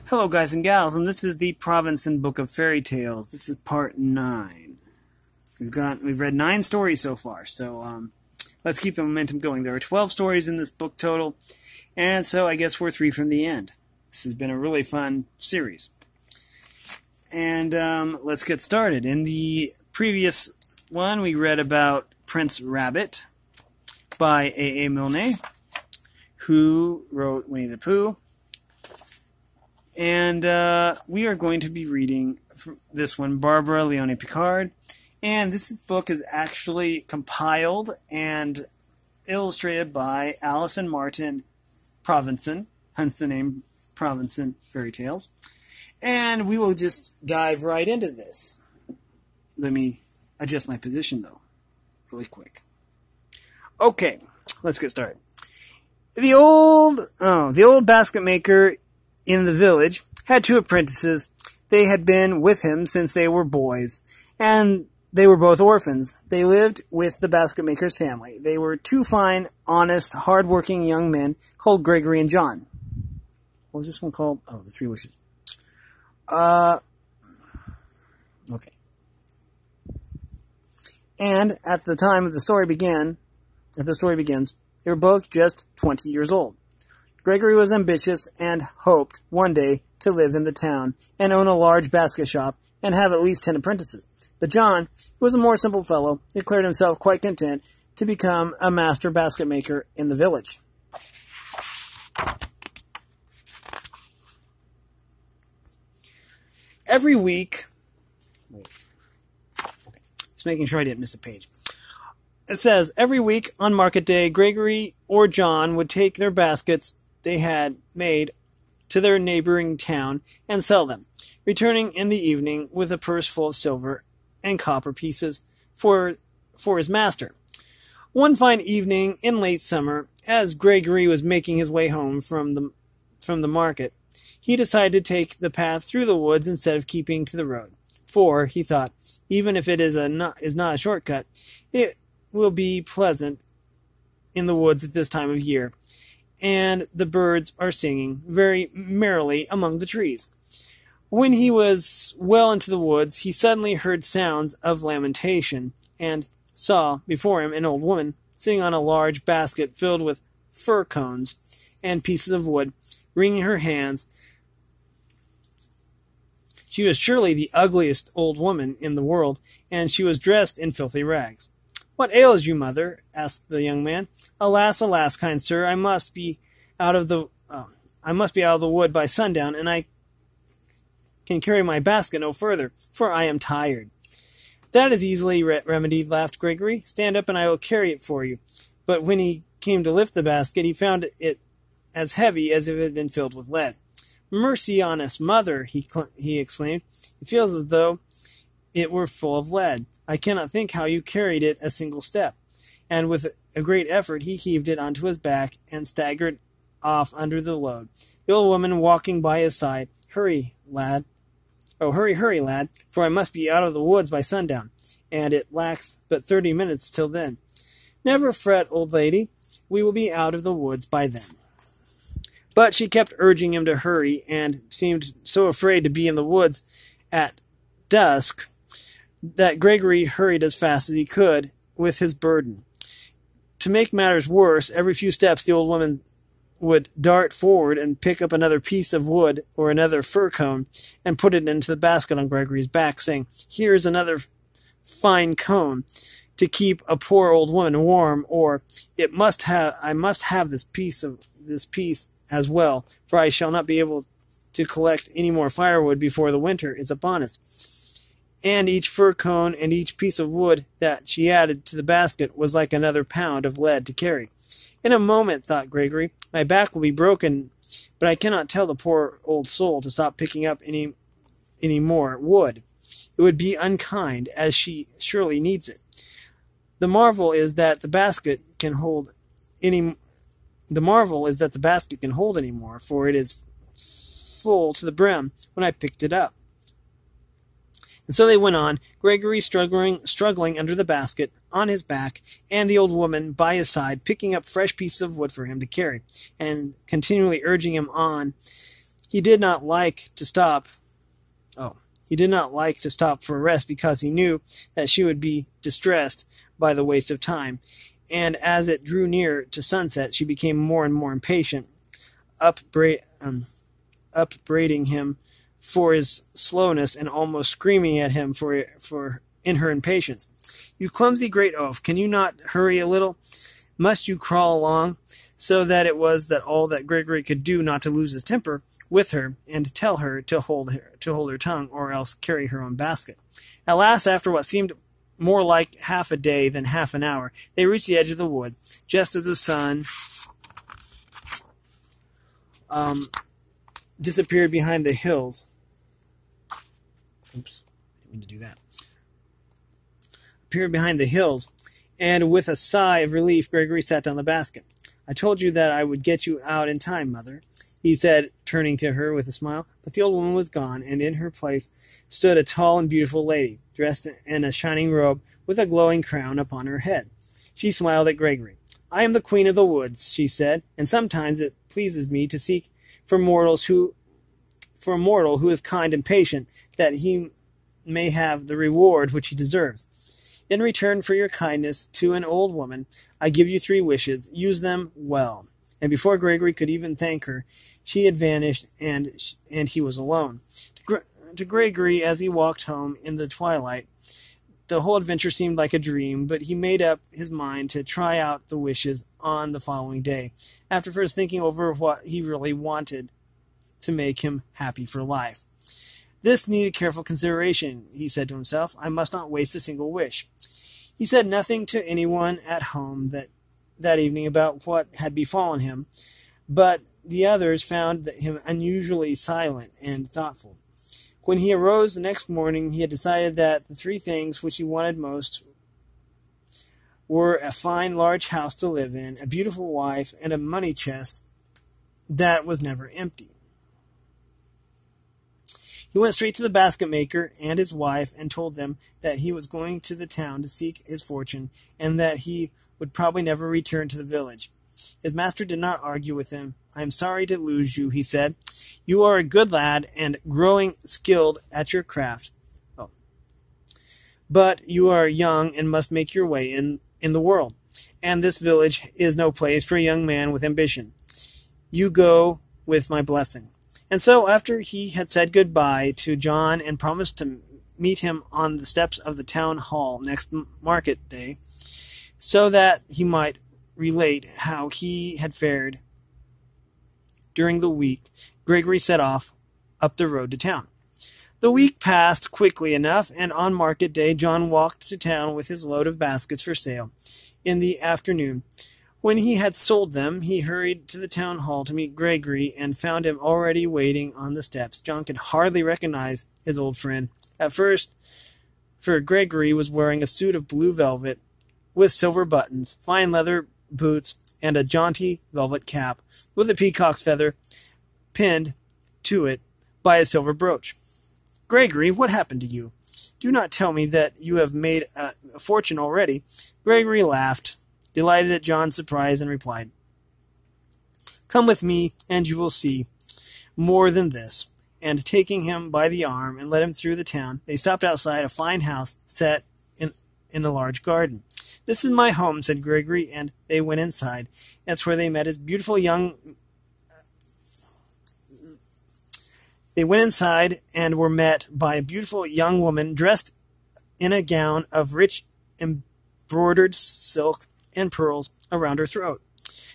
Hello guys and gals, and this is the Provensen Book of Fairy Tales. This is part 9. We've read 9 stories so far, so let's keep the momentum going. There are 12 stories in this book total, and so I guess we're 3 from the end. This has been a really fun series. And let's get started. In the previous one, we read about Prince Rabbit by A. Milne, who wrote Winnie the Pooh. And we are going to be reading this one, Barbara Leonie Picard. And this book is actually compiled and illustrated by Alice and Martin Provensen, hence the name Provensen Fairy Tales. And we will just dive right into this. Let me adjust my position, though, really quick. Okay, let's get started. The old basket maker in the village had 2 apprentices. They had been with him since they were boys, and they were both orphans. They lived with the basket maker's family. They were 2 fine, honest, hard-working young men called Gregory and John. What was this one called? Oh, the 3 Wishes. Okay. And at the time that the story begins, they were both just 20 years old. Gregory was ambitious and hoped one day to live in the town and own a large basket shop and have at least 10 apprentices. But John, who was a more simple fellow, declared himself quite content to become a master basket maker in the village. Every week, just making sure I didn't miss a page. It says, every week on market day, Gregory or John would take their baskets they had made to their neighboring town and sell them, returning in the evening with a purse full of silver and copper pieces for his master. One fine evening in late summer, as Gregory was making his way home from the market, he decided to take the path through the woods instead of keeping to the road. For, he thought, even if it is not a shortcut, it will be pleasant in the woods at this time of year, and the birds are singing very merrily among the trees. When he was well into the woods, he suddenly heard sounds of lamentation, and saw before him an old woman sitting on a large basket filled with fir cones and pieces of wood, wringing her hands. She was surely the ugliest old woman in the world, and she was dressed in filthy rags. "What ails you, mother?" asked the young man. "Alas, alas, kind sir, I must be out of the wood by sundown, and I can carry my basket no further, for I am tired." "That is easily remedied," laughed Gregory. "Stand up, and I will carry it for you." But when he came to lift the basket, he found it as heavy as if it had been filled with lead. "Mercy on us, mother!" he exclaimed. "It feels as though it were full of lead. I cannot think how you carried it a single step." And with a great effort he heaved it onto his back and staggered off under the load. The old woman walking by his side, "Hurry, lad. Oh, hurry, hurry, lad, for I must be out of the woods by sundown, and it lacks but 30 minutes till then." "Never fret, old lady. We will be out of the woods by then." But she kept urging him to hurry, and seemed so afraid to be in the woods at dusk that Gregory hurried as fast as he could with his burden. To make matters worse, every few steps the old woman would dart forward and pick up another piece of wood or another fir cone and put it into the basket on Gregory's back, saying, "Here is another fine cone to keep a poor old woman warm," or I must have this piece as well, for I shall not be able to collect any more firewood before the winter is upon us." And each fir cone and each piece of wood that she added to the basket was like another pound of lead to carry. "In a moment," thought Gregory, "my back will be broken, but I cannot tell the poor old soul to stop picking up any more wood. It would be unkind, as she surely needs it. The marvel is that the basket can hold any more, for it is full to the brim when I picked it up." And so they went on, Gregory struggling under the basket on his back, and the old woman by his side, picking up fresh pieces of wood for him to carry, and continually urging him on He did not like to stop. He did not like to stop for a rest because he knew that she would be distressed by the waste of time, and as it drew near to sunset, she became more and more impatient, upbraiding him for his slowness and almost screaming at him for in her impatience. "You clumsy great oaf, can you not hurry a little? Must you crawl along?" So that it was that all that Gregory could do not to lose his temper with her and tell her to hold her tongue or else carry her own basket. At last, after what seemed more like half a day than half an hour, they reached the edge of the wood, just as the sun disappeared behind the hills. Oops, didn't mean to do that. Appeared behind the hills, and with a sigh of relief, Gregory sat down the basket. "I told you that I would get you out in time, Mother," he said, turning to her with a smile. But the old woman was gone, and in her place stood a tall and beautiful lady, dressed in a shining robe with a glowing crown upon her head. She smiled at Gregory. "I am the Queen of the Woods," she said, "and sometimes it pleases me to seek for a mortal who is kind and patient, that he may have the reward which he deserves. In return for your kindness to an old woman, I give you 3 wishes. Use them well." And before Gregory could even thank her, she had vanished, and he was alone. To Gregory, as he walked home in the twilight, the whole adventure seemed like a dream, but he made up his mind to try out the wishes on the following day, after first thinking over what he really wanted to make him happy for life. "This needed careful consideration," he said to himself. "I must not waste a single wish." He said nothing to anyone at home that evening about what had befallen him, but the others found him unusually silent and thoughtful. When he arose the next morning, he had decided that the 3 things which he wanted most were a fine large house to live in, a beautiful wife, and a money chest that was never empty. He went straight to the basket maker and his wife and told them that he was going to the town to seek his fortune, and that he would probably never return to the village. His master did not argue with him. "I am sorry to lose you," he said. "You are a good lad and growing skilled at your craft. But you are young and must make your way in the world, and this village is no place for a young man with ambition. You go with my blessing." And so, after he had said good-bye to John and promised to meet him on the steps of the town hall next market day, so that he might relate how he had fared during the week, Gregory set off up the road to town. The week passed quickly enough, and on market day John walked to town with his load of baskets for sale. In the afternoon, when he had sold them, he hurried to the town hall to meet Gregory and found him already waiting on the steps. John could hardly recognize his old friend at first, for Gregory was wearing a suit of blue velvet with silver buttons, fine leather boots, and a jaunty velvet cap with a peacock's feather pinned to it by a silver brooch. "Gregory, what happened to you? Do not tell me that you have made a fortune already." Gregory laughed, delighted at John's surprise, and replied, "Come with me, and you will see more than this." And taking him by the arm and led him through the town, they stopped outside a fine house set in a large garden. "This is my home," said Gregory, and they went inside. That's where they met his beautiful young... They went inside and were met by a beautiful young woman dressed in a gown of rich embroidered silk and pearls around her throat.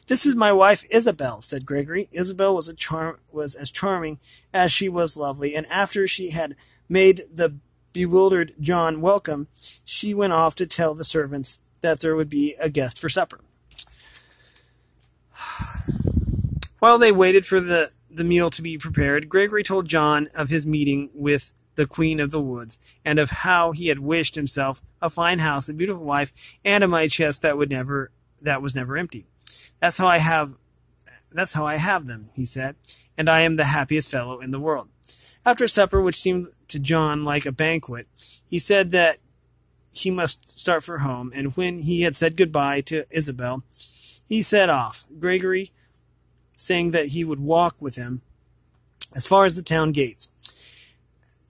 "This is my wife Isabel," said Gregory. Isabel was as charming as she was lovely, and after she had made the bewildered John welcome, she went off to tell the servants that there would be a guest for supper. While they waited for the meal to be prepared, Gregory told John of his meeting with the Queen of the Woods, and of how he had wished himself a fine house, a beautiful wife, and a money chest that was never empty. That's how I have them," he said, "and I am the happiest fellow in the world." After supper, which seemed to John like a banquet, he said that he must start for home, and when he had said goodbye to Isabel, he set off. Gregory, saying that he would walk with him, as far as the town gates.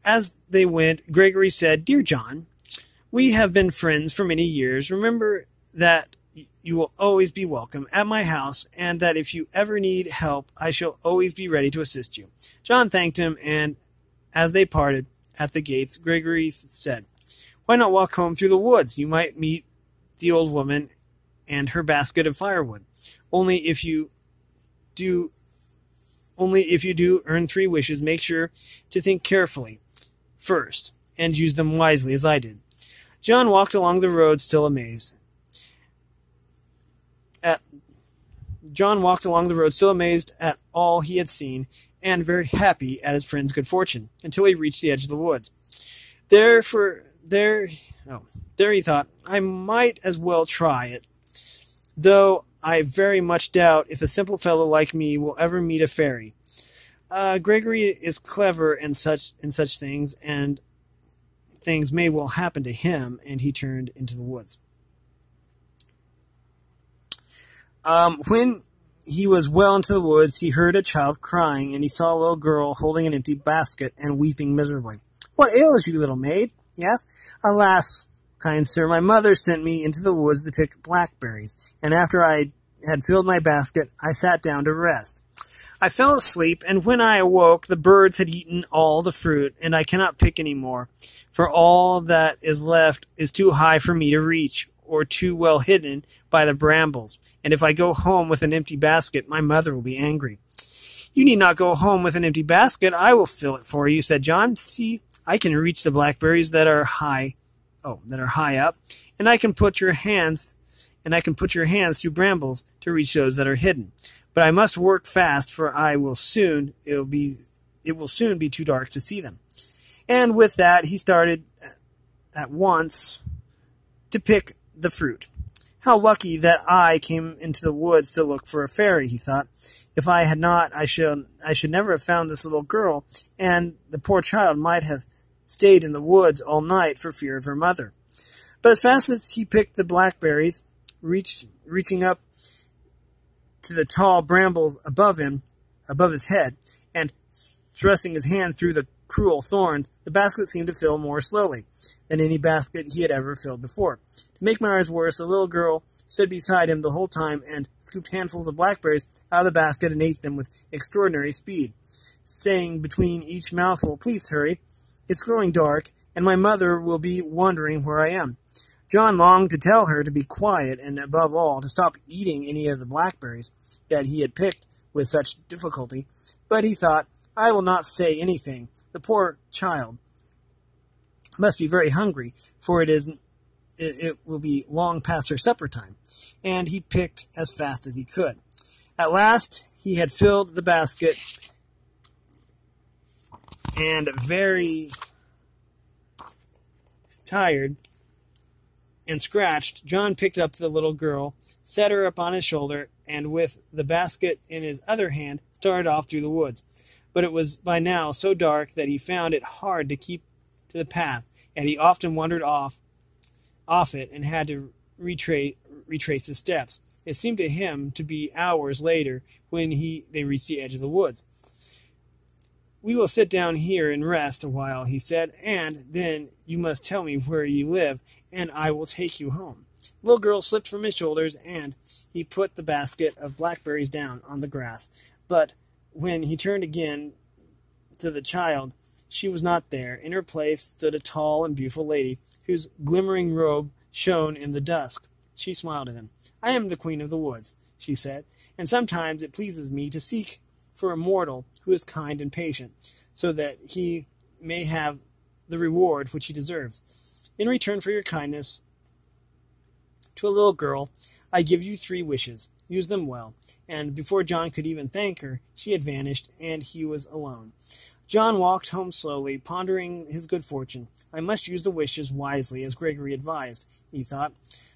As they went, Gregory said, "Dear John, we have been friends for many years. Remember that you will always be welcome at my house, and that if you ever need help, I shall always be ready to assist you." John thanked him, and as they parted at the gates, Gregory said, "Why not walk home through the woods? You might meet the old woman and her basket of firewood. Only if you do earn 3 wishes, make sure to think carefully first, and use them wisely, as I did." John walked along the road, still amazed at all he had seen, and very happy at his friend's good fortune, until he reached the edge of the woods. There he thought, "I might as well try it, though I very much doubt if a simple fellow like me will ever meet a fairy. Gregory is clever in such things, and things may well happen to him," and he turned into the woods. When he was well into the woods, he heard a child crying, and he saw a little girl holding an empty basket and weeping miserably. "What ails you, little maid?" he asked. "Alas, kind sir, my mother sent me into the woods to pick blackberries, and after I had filled my basket, I sat down to rest. I fell asleep, and when I awoke, the birds had eaten all the fruit, and I cannot pick any more, for all that is left is too high for me to reach, or too well hidden by the brambles, and if I go home with an empty basket, my mother will be angry." "You need not go home with an empty basket. I will fill it for you," said John. "See, I can reach the blackberries that are high up, and I can put your hands through brambles to reach those that are hidden. But I must work fast, for it will soon be too dark to see them." And with that, he started at once to pick the fruit. "How lucky that I came into the woods to look for a fairy," he thought. "If I had not, I should never have found this little girl, and the poor child might have stayed in the woods all night for fear of her mother." But as fast as he picked the blackberries, reaching up to the tall brambles above his head, and thrusting his hand through the cruel thorns, the basket seemed to fill more slowly than any basket he had ever filled before. To make matters worse, a little girl stood beside him the whole time and scooped handfuls of blackberries out of the basket and ate them with extraordinary speed, saying between each mouthful, "Please hurry, it's growing dark, and my mother will be wondering where I am." John longed to tell her to be quiet, and above all, to stop eating any of the blackberries that he had picked with such difficulty, but he thought, "I will not say anything. The poor child must be very hungry, for it will be long past her supper time," and he picked as fast as he could. At last he had filled the basket, and very tired and scratched, John picked up the little girl, set her up on his shoulder, and with the basket in his other hand, started off through the woods. But it was by now so dark that he found it hard to keep to the path, and he often wandered off it and had to retrace his steps. It seemed to him to be hours later when they reached the edge of the woods. "We will sit down here and rest a while," he said, "and then you must tell me where you live, and I will take you home." The little girl slipped from his shoulders, and he put the basket of blackberries down on the grass. But when he turned again to the child, she was not there. In her place stood a tall and beautiful lady, whose glimmering robe shone in the dusk. She smiled at him. "I am the Queen of the Woods," she said, "and sometimes it pleases me to seek for a mortal who is kind and patient, so that he may have the reward which he deserves. In return for your kindness to a little girl, I give you 3 wishes. Use them well." And before John could even thank her, she had vanished, and he was alone. John walked home slowly, pondering his good fortune. "I must use the wishes wisely, as Gregory advised," he thought.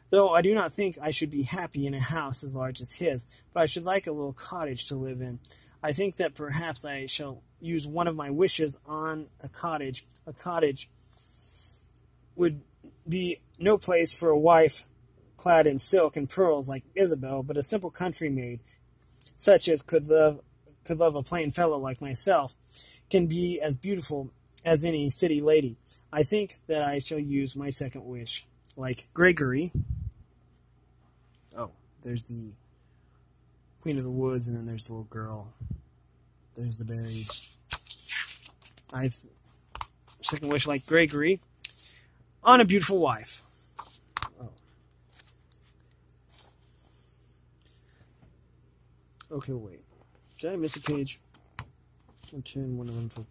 "Though I do not think I should be happy in a house as large as his, but I should like a little cottage to live in. I think that perhaps I shall use one of my wishes on a cottage. A cottage would be no place for a wife clad in silk and pearls like Isabel, but a simple country maid, such as could could love a plain fellow like myself, can be as beautiful as any city lady. I think that I shall use my second wish, like Gregory. Oh, there's the Queen of the Woods, and then there's the little girl. There's the berries. Second wish, like Gregory, on a beautiful wife. Oh. Okay, wait. Did I miss a page? 10, 1, 1, 2.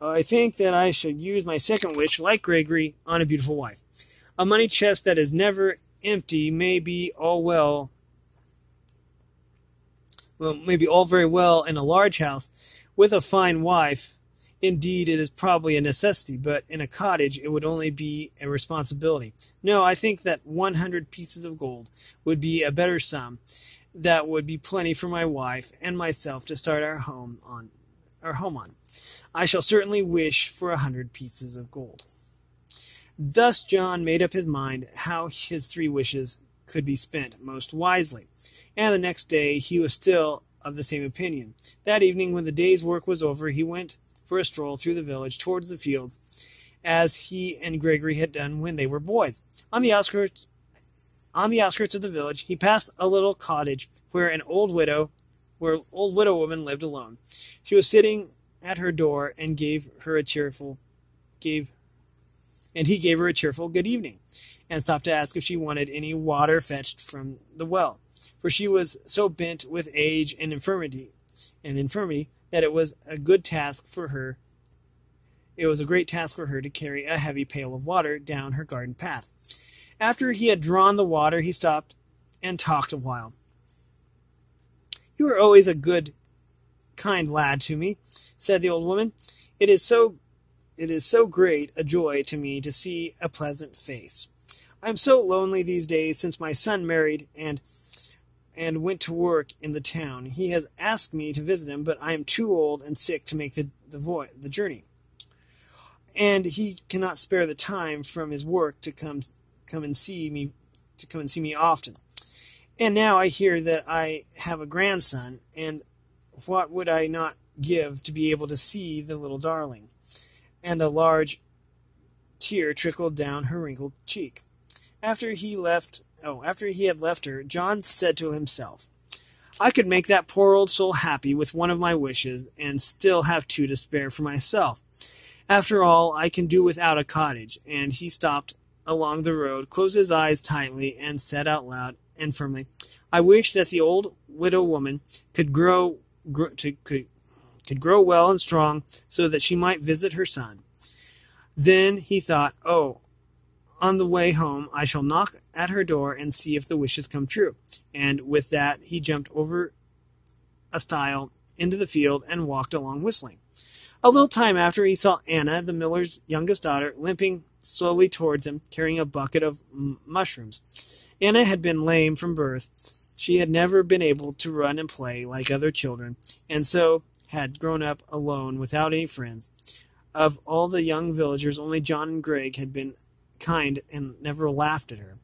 I think that I should use my second wish, like Gregory, on a beautiful wife. A money chest that is never empty may be all very well in a large house with a fine wife. Indeed, it is probably a necessity, but in a cottage it would only be a responsibility. No, I think that 100 pieces of gold would be a better sum. That would be plenty for my wife and myself to start our home on. I shall certainly wish for 100 pieces of gold. Thus John made up his mind how his 3 wishes could be spent most wisely, and the next day he was still of the same opinion. That evening, when the day's work was over, he went for a stroll through the village towards the fields, as he and Gregory had done when they were boys. On the outskirts of the village, he passed a little cottage where an old widow woman lived alone. She was sitting at her door, and he gave her a cheerful good evening, and stopped to ask if she wanted any water fetched from the well, for she was so bent with age and infirmity that it was a great task for her to carry a heavy pail of water down her garden path. After he had drawn the water, he stopped and talked a while. "You are always a good, kind lad to me," said the old woman. It is so great a joy to me to see a pleasant face. I am so lonely these days since my son married and went to work in the town. He has asked me to visit him, but I am too old and sick to make the journey, and he cannot spare the time from his work to come and see me often. And now I hear that I have a grandson, and what would I not give to be able to see the little darling?" And a large tear trickled down her wrinkled cheek. After he had left her, John said to himself, "I could make that poor old soul happy with one of my wishes, and still have 2 to spare for myself. After all, I can do without a cottage." And he stopped along the road, closed his eyes tightly, and said out loud and firmly, "I wish that the old widow woman could grow well and strong, so that she might visit her son." Then he thought, "Oh, on the way home I shall knock at her door and see if the wishes come true." And with that he jumped over a stile into the field and walked along whistling. A little time after, he saw Anna, the miller's youngest daughter, limping slowly towards him, carrying a bucket of mushrooms. Anna had been lame from birth. She had never been able to run and play like other children, and so had grown up alone without any friends. Of all the young villagers, only John and Greg had been kind and never laughed at her.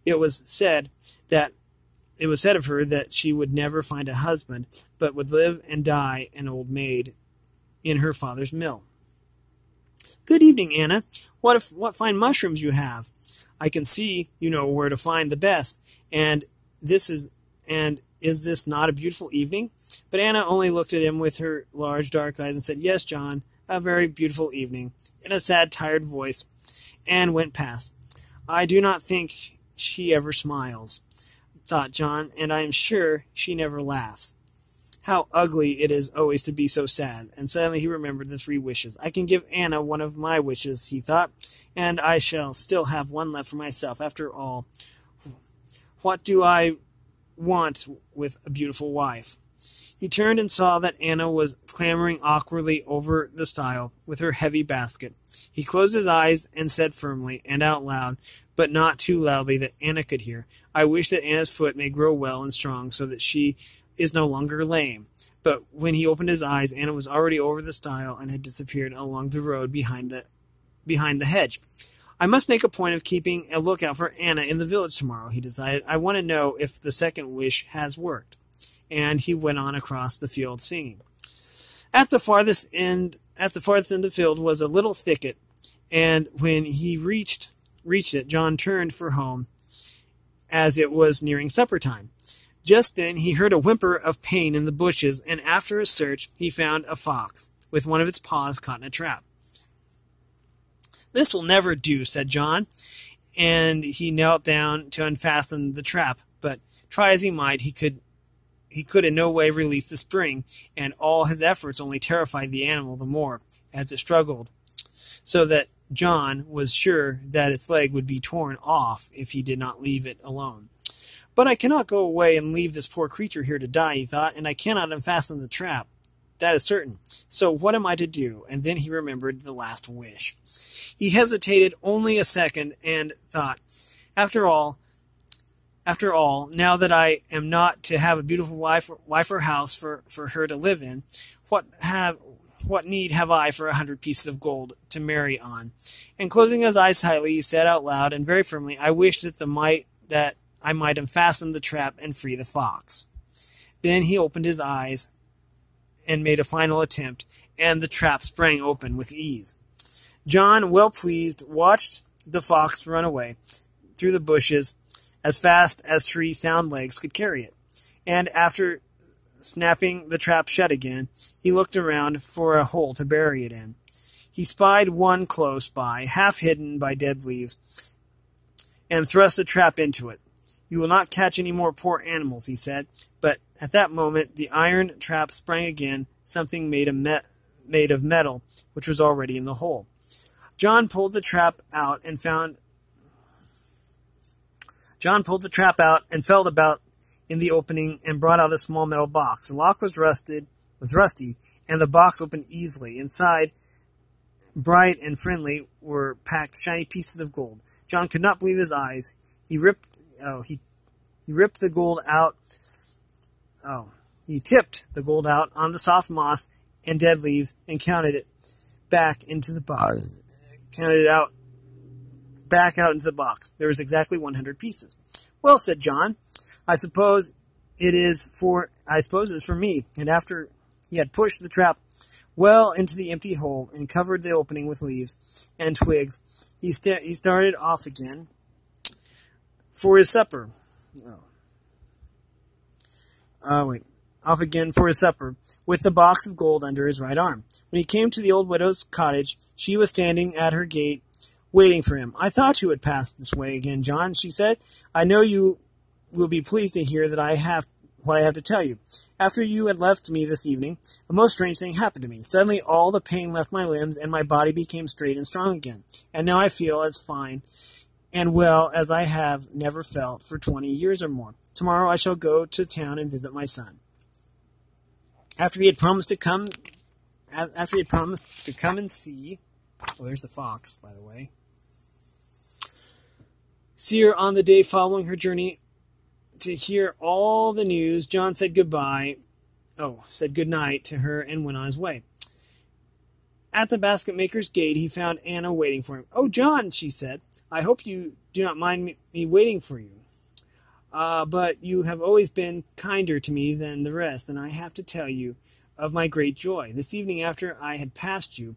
It was said of her that she would never find a husband, but would live and die an old maid in her father's mill. "Good evening, Anna. What fine mushrooms you have! I can see you know where to find the best. And is this not a beautiful evening?" But Anna only looked at him with her large dark eyes and said, "Yes, John, a very beautiful evening," in a sad, tired voice, and went past. "I do not think she ever smiles," thought John, "and I am sure she never laughs. How ugly it is always to be so sad." And suddenly he remembered the 3 wishes. "I can give Anna one of my wishes," he thought, "and I shall still have one left for myself. After all, what do I want with a beautiful wife?" He turned and saw that Anna was clambering awkwardly over the stile with her heavy basket. He closed his eyes and said firmly and out loud, but not too loudly that Anna could hear, "I wish that Anna's foot may grow well and strong, so that she is no longer lame." But when he opened his eyes, Anna was already over the stile and had disappeared along the road behind the hedge. "I must make a point of keeping a lookout for Anna in the village tomorrow," he decided. "I want to know if the second wish has worked." and he went on across the field singing. At the farthest end of the field was a little thicket, and when he reached it, John turned for home, as it was nearing supper time. Just then he heard a whimper of pain in the bushes, and after a search he found a fox, with one of its paws caught in a trap. "This will never do," said John, and he knelt down to unfasten the trap, but try as he might, he could in no way release the spring, and all his efforts only terrified the animal the more as it struggled, so that John was sure that its leg would be torn off if he did not leave it alone. "But I cannot go away and leave this poor creature here to die," he thought, "and I cannot unfasten the trap. That is certain. So what am I to do?" And then he remembered the last wish. He hesitated only a second and thought, After all, now that I am not to have a beautiful wife or house for her to live in, what need have I for 100 pieces of gold to marry on?" And closing his eyes tightly, he said out loud and very firmly, "I wish that I might unfasten the trap and free the fox." Then he opened his eyes and made a final attempt, and the trap sprang open with ease. John, well pleased, watched the fox run away through the bushes as fast as 3 sound legs could carry it, and after snapping the trap shut again, he looked around for a hole to bury it in. He spied one close by, half hidden by dead leaves, and thrust the trap into it. "You will not catch any more poor animals," he said, but at that moment the iron trap sprang again, something made of metal, which was already in the hole. John pulled the trap out and felt about in the opening and brought out a small metal box. The lock was rusty, and the box opened easily. Inside, bright and friendly, were packed shiny pieces of gold. John could not believe his eyes. He tipped the gold out on the soft moss and dead leaves and counted it back into the box. Back out into the box. There was exactly 100 pieces. "Well," said John, I suppose it's for me." And after he had pushed the trap well into the empty hole and covered the opening with leaves and twigs, he started off again for his supper. With the box of gold under his right arm. When he came to the old widow's cottage, she was standing at her gate, waiting for him. "I thought you would pass this way again, John," she said. "I know you will be pleased to hear that what I have to tell you. After you had left me this evening, a most strange thing happened to me. Suddenly all the pain left my limbs, and my body became straight and strong again. And now I feel as fine and well as I have never felt for 20 years or more. Tomorrow I shall go to town and visit my son." After he had promised to come and see, there's the fox, by the way, see her on the day following her journey to hear all the news, John said good night to her and went on his way. At the basket maker's gate, he found Anna waiting for him. "Oh, John," she said, "I hope you do not mind me waiting for you. But you have always been kinder to me than the rest, and I have to tell you of my great joy. This evening, after I had passed you,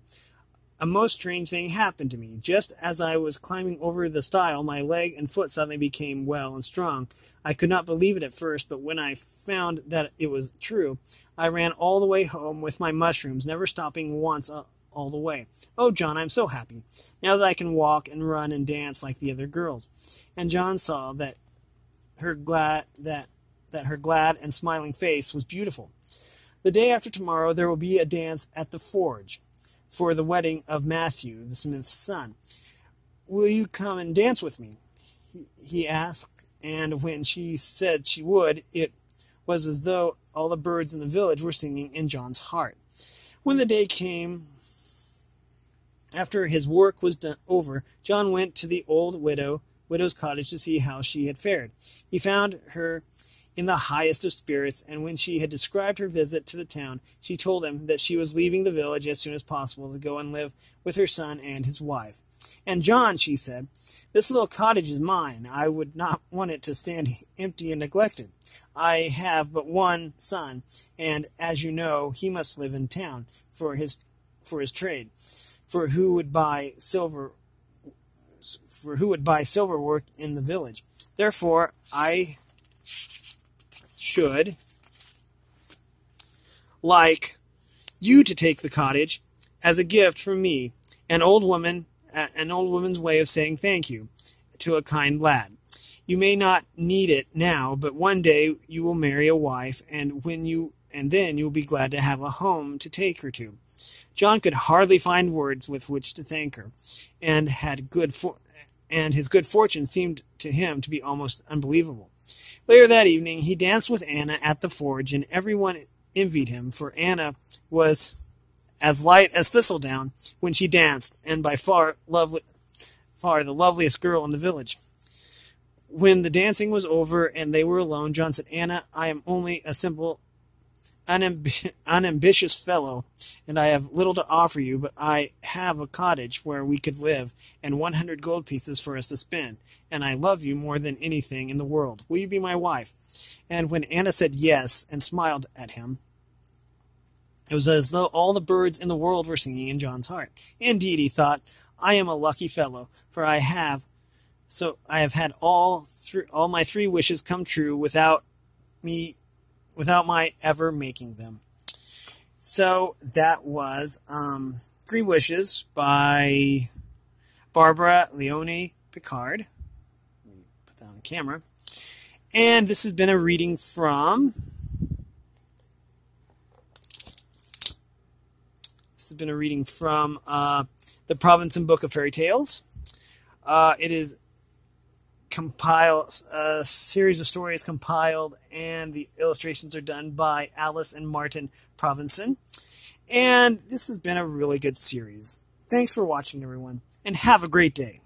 a most strange thing happened to me. Just as I was climbing over the stile, my leg and foot suddenly became well and strong. I could not believe it at first, but when I found that it was true, I ran all the way home with my mushrooms, never stopping once all the way. Oh, John, I'm so happy, now that I can walk and run and dance like the other girls." And John saw that her glad and smiling face was beautiful. "The day after tomorrow there will be a dance at the forge for the wedding of Matthew, the smith's son. Will you come and dance with me?" he asked, and when she said she would, it was as though all the birds in the village were singing in John's heart. When the day came, after his work was over, John went to the old widow's cottage to see how she had fared. He found her in the highest of spirits, and when she had described her visit to the town, she told him that she was leaving the village as soon as possible to go and live with her son and his wife. "And John," she said, "this little cottage is mine. I would not want it to stand empty and neglected. I have but one son, and, as you know, he must live in town for his trade. For who would buy silver work in the village? Therefore, I should like you to take the cottage as a gift from me, an old woman's way of saying thank you to a kind lad. You may not need it now, but one day you will marry a wife, and then you will be glad to have a home to take her to." John could hardly find words with which to thank her, and his good fortune seemed to him to be almost unbelievable. Later that evening, he danced with Anna at the forge, and everyone envied him, for Anna was as light as thistledown when she danced, and by far the loveliest girl in the village. When the dancing was over and they were alone, John said, "Anna, I am only a simple, unambitious fellow, and I have little to offer you, but I have a cottage where we could live, and 100 gold pieces for us to spend, and I love you more than anything in the world. Will you be my wife?" And when Anna said yes and smiled at him, it was as though all the birds in the world were singing in John's heart. "Indeed," he thought, "I am a lucky fellow, for I have had all my 3 wishes come true without my ever making them." So that was 3 Wishes by Barbara Leonie Picard. Let me put that on the camera. And this has been a reading from the Provensen Book of Fairy Tales. It is a series of stories compiled, and the illustrations are done by Alice and Martin Provensen. And this has been a really good series. Thanks for watching, everyone, and have a great day.